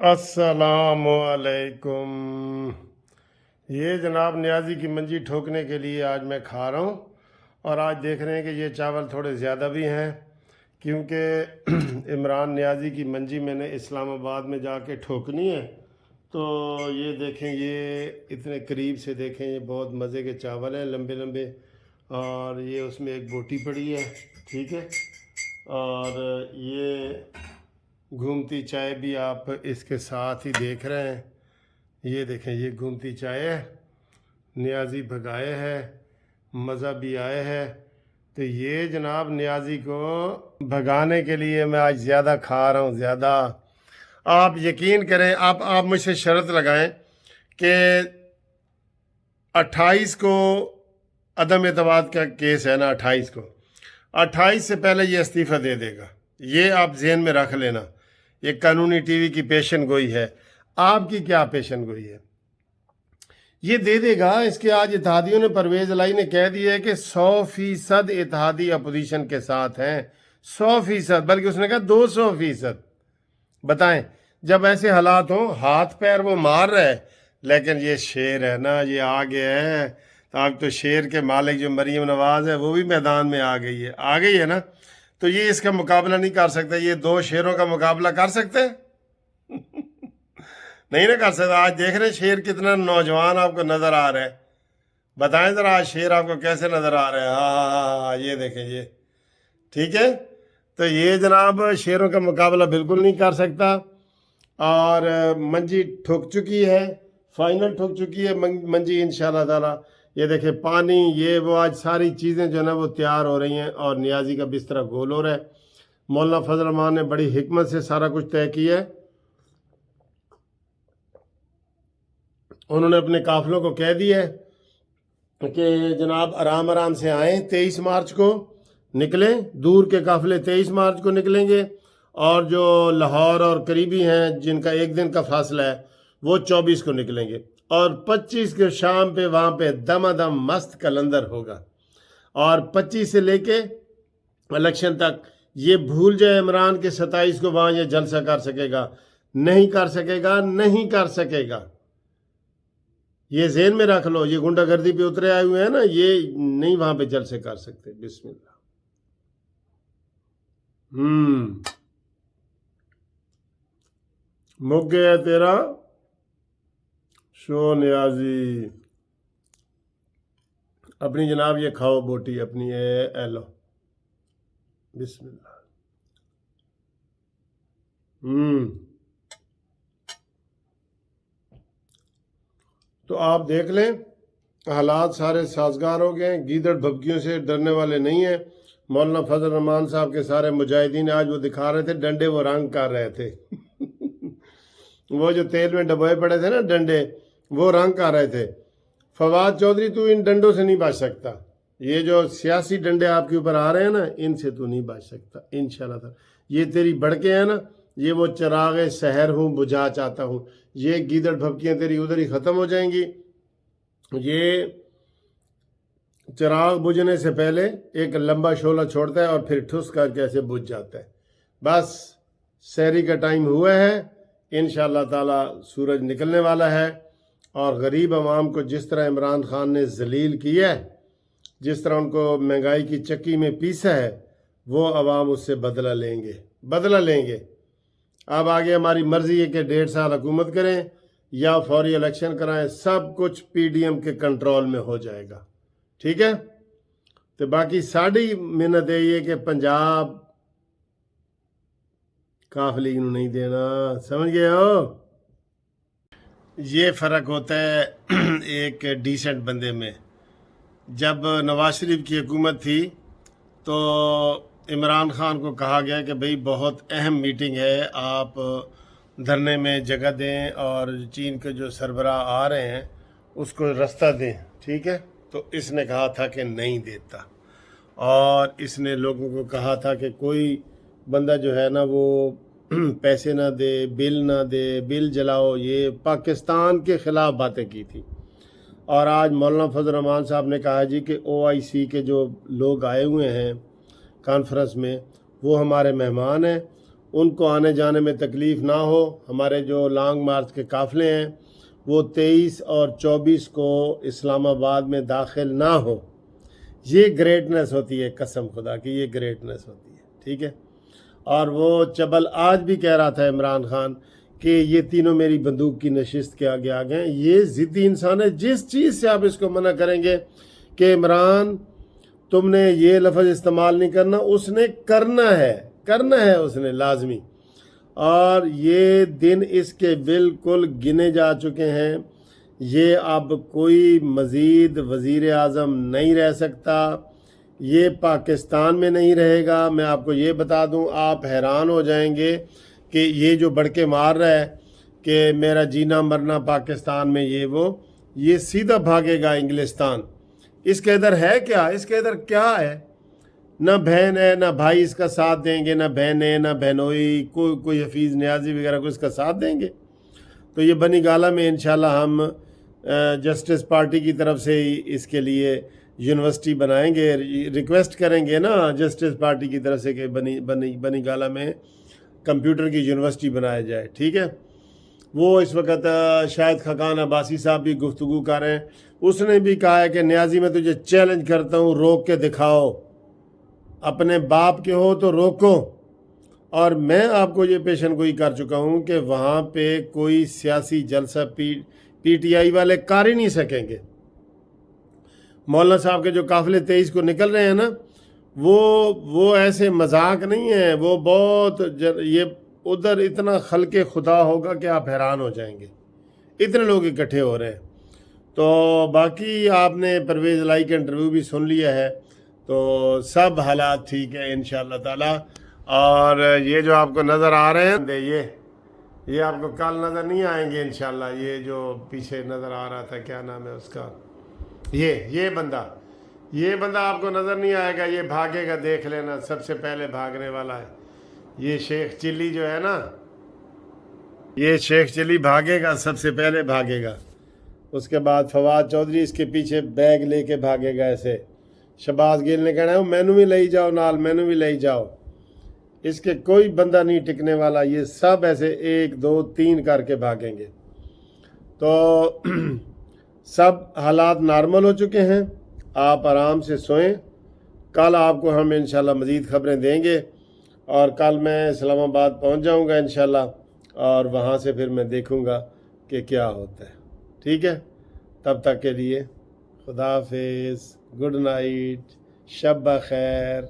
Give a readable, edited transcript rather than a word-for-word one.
अस्सलामुअलैकुम। ये जनाब नियाज़ी की मंजी ठोकने के लिए आज मैं खा रहा हूँ। और आज देख रहे हैं कि ये चावल थोड़े ज़्यादा भी हैं, क्योंकि इमरान नियाज़ी की मंजी मैंने इस्लामाबाद में जाके ठोकनी है। तो ये देखें, ये इतने करीब से देखें, ये बहुत मज़े के चावल हैं, लंबे लंबे। और ये उसमें एक बोटी पड़ी है, ठीक है। और ये घूमती चाय भी आप इसके साथ ही देख रहे हैं। ये देखें, ये घूमती चाय है, नियाज़ी भगाए है, मज़ा भी आए है। तो ये जनाब नियाज़ी को भगाने के लिए मैं आज ज़्यादा खा रहा हूँ, ज़्यादा। आप यकीन करें, आप मुझसे शर्त लगाएं कि 28 को अदम एतमाद का केस है ना, 28 से पहले ये इस्तीफ़ा दे देगा। ये आप जहन में रख लेना। ये कानूनी टीवी की पेशन गोई है। आपकी क्या पेशन गोई है? ये दे देगा। इसके आज इत्तेहादियों ने, परवेज लाई ने कह दिया है कि 100% इत्तेहादी अपोजिशन के साथ हैं। 100%, बल्कि उसने कहा 200%। बताएं, जब ऐसे हालात हों, हाथ पैर वो मार रहा है, लेकिन ये शेर है ना, ये आ गया है। तो अब तो शेर के मालिक जो मरीम नवाज है वो भी मैदान में आ गई है ना। तो ये इसका मुकाबला नहीं कर सकते। ये दो शेरों का मुकाबला कर सकते नहीं ना कर सकता। आज देख रहे हैं शेर कितना नौजवान आपको नजर आ रहा है। बताएं जरा, आज शेर आपको कैसे नजर आ रहा है? हाँ, ये देखें, ये ठीक है। तो ये जनाब शेरों का मुकाबला बिल्कुल नहीं कर सकता। और मंजी ठुक चुकी है, फाइनल ठुक चुकी है मंजी इंशाल्लाह ताला। ये देखें, पानी, ये वो, आज सारी चीज़ें जो है ना वो तैयार हो रही हैं और नियाज़ी का बिस्तरा गोल हो रहा है। मौलाना फजल रहमान ने बड़ी हिकमत से सारा कुछ तय किया है। उन्होंने अपने काफिलों को कह दिया है कि जनाब आराम आराम से आएँ, 23 मार्च को निकलें। दूर के काफिले 23 मार्च को निकलेंगे, और जो लाहौर और करीबी हैं जिनका एक दिन का फासला है वो 24 को निकलेंगे। और 25 के शाम पे वहाँ पे दमादम मस्त कलंदर होगा। और 25 से लेके इलेक्शन तक ये भूल जाए इमरान के 27 को वहाँ ये जलसा कर सकेगा, नहीं कर सकेगा, नहीं कर सकेगा। ये ज़हन में रख लो। ये गुंडागर्दी पे उतरे आए हुए हैं ना, ये नहीं वहाँ पे जलसे कर सकते। बिस्मिल्लाह। मुक गया तेरा शो नियाज़ी। अपनी जनाब ये खाओ बोटी अपनी, ये लो, बिस्मिल्लाह। तो आप देख लें, हालात सारे साजगार हो गए। गीदड़ भभकियों से डरने वाले नहीं हैं। मौलाना फजल रहमान साहब के सारे मुजाहिदीन आज वो दिखा रहे थे डंडे, वो रंग कर रहे थे वो जो तेल में डबोए पड़े थे ना डंडे, वो रंग कर रहे थे। फवाद चौधरी, तू इन डंडों से नहीं बच सकता। ये जो सियासी डंडे आपके ऊपर आ रहे हैं ना, इनसे तू नहीं बच सकता इंशाल्लाह। ये तेरी भड़के हैं ना, ये वो चिराग सहर हूँ बुझा चाहता हूँ। ये गीदड़ भभकियाँ तेरी उधर ही ख़त्म हो जाएंगी। ये चिराग बुझने से पहले एक लंबा शोला छोड़ता है और फिर ठुस करके ऐसे बुझ जाता है। बस सहरी का टाइम हुआ है, इंशाअल्लाह ताला सूरज निकलने वाला है। और गरीब आवाम को जिस तरह इमरान खान ने जलील किया है, जिस तरह उनको महंगाई की चक्की में पीसा है, वो आवाम उससे बदला लेंगे। अब आगे हमारी मर्जी है कि 1.5 साल हुकूमत करें या फौरी इलेक्शन कराएं, सब कुछ पीडीएम के कंट्रोल में हो जाएगा। ठीक है। तो बाकी साड़ी मिन्नत है कि पंजाब काफ लीग नहीं देना, समझ गए हो? ये फ़र्क होता है एक डिसेंट बंदे में। जब नवाज शरीफ की हुकूमत थी तो इमरान खान को कहा गया कि भाई बहुत अहम मीटिंग है, आप धरने में जगह दें और चीन के जो सरबराह आ रहे हैं उसको रास्ता दें, ठीक है। तो इसने कहा था कि नहीं देता, और इसने लोगों को कहा था कि कोई बंदा जो है ना वो पैसे ना दे, बिल जलाओ। ये पाकिस्तान के ख़िलाफ़ बातें की थी। और आज मौलाना फजल रहमान साहब ने कहा जी कि OIC के जो लोग आए हुए हैं कॉन्फ्रेंस में, वो हमारे मेहमान हैं ان کو آنے جانے میں تکلیف نہ ہو. ہمارے جو لانگ مارچ کے قافلے ہیں وہ 23 اور 24 کو اسلام آباد میں داخل نہ ہو. یہ گریٹنس ہوتی ہے، قسم خدا کی یہ گریٹنس ہوتی ہے. ٹھیک ہے. اور وہ چبل آج بھی کہہ رہا تھا عمران خان کہ یہ تینوں میری بندوق کی نشست کے آگے آ گئے ہیں. یہ ضدی انسان ہے. جس چیز سے آپ اس کو منع کریں گے کہ عمران تم نے یہ لفظ استعمال نہیں کرنا، اس نے کرنا ہے اس نے لازمی. اور یہ دن اس کے بالکل گنے جا چکے ہیں. یہ اب کوئی مزید وزیر اعظم نہیں رہ سکتا، یہ پاکستان میں نہیں رہے گا. میں آپ کو یہ بتا دوں، آپ حیران ہو جائیں گے کہ یہ جو بڑکے مار رہا ہے کہ میرا جینا مرنا پاکستان میں یہ سیدھا بھاگے گا انگلستان. اس کے ادھر ہے کیا؟ اس کے ادھر کیا ہے؟ نہ بہن ہے، نہ بھائی اس کا ساتھ دیں گے، نہ بہن ہے، نہ بہنوئی، کوئی حفیظ نیازی وغیرہ کو اس کا ساتھ دیں گے. تو یہ بنی گالہ میں انشاءاللہ ہم جسٹس پارٹی کی طرف سے ہی اس کے لیے یونیورسٹی بنائیں گے. ریکویسٹ کریں گے نا جسٹس پارٹی کی طرف سے کہ بنی گالہ میں کمپیوٹر کی یونیورسٹی بنایا جائے. ٹھیک ہے. وہ اس وقت شاید خاقان عباسی صاحب بھی گفتگو کر رہے ہیں. اس نے بھی کہا ہے کہ نیازی میں تجھے چیلنج کرتا ہوں، روک کے دکھاؤ. اپنے باپ کے ہو تو روکو. اور میں آپ کو یہ پیشن گوئی کر چکا ہوں کہ وہاں پہ کوئی سیاسی جلسہ پی ٹی آئی والے کر ہی نہیں سکیں گے. مولانا صاحب کے جو قافلے 23 کو نکل رہے ہیں نا، وہ ایسے مذاق نہیں ہیں. وہ بہت یہ ادھر اتنا خلق خدا ہوگا کہ آپ حیران ہو جائیں گے، اتنے لوگ اکٹھے ہو رہے ہیں. تو باقی آپ نے پرویز الہی کا انٹرویو بھی سن لیا ہے، تو سب حالات ٹھیک ہے انشاءاللہ تعالی. اور یہ جو آپ کو نظر آ رہے ہیں یہ آپ کو کل نظر نہیں آئیں گے انشاءاللہ. یہ جو پیچھے نظر آ رہا تھا، کیا نام ہے اس کا، یہ بندہ آپ کو نظر نہیں آئے گا. یہ بھاگے گا، دیکھ لینا، سب سے پہلے بھاگنے والا ہے. یہ شیخ چلی جو ہے نا، یہ شیخ چلی بھاگے گا، سب سے پہلے بھاگے گا. اس کے بعد فواد چودھری اس کے پیچھے بیگ لے کے بھاگے گا ایسے. شہباز گیل نے کہنا ہے مینو بھی لے جاؤ نال، مینو بھی لے جاؤ. اس کے کوئی بندہ نہیں ٹکنے والا. یہ سب ایسے 1 2 3 کر کے بھاگیں گے. تو سب حالات نارمل ہو چکے ہیں. آپ آرام سے سوئیں. کل آپ کو ہم انشاءاللہ مزید خبریں دیں گے. اور کل میں اسلام آباد پہنچ جاؤں گا انشاءاللہ، اور وہاں سے پھر میں دیکھوں گا کہ کیا ہوتا ہے. ٹھیک ہے. تب تک کے لیے خدا حافظ، گڈ نائٹ، شب بخیر.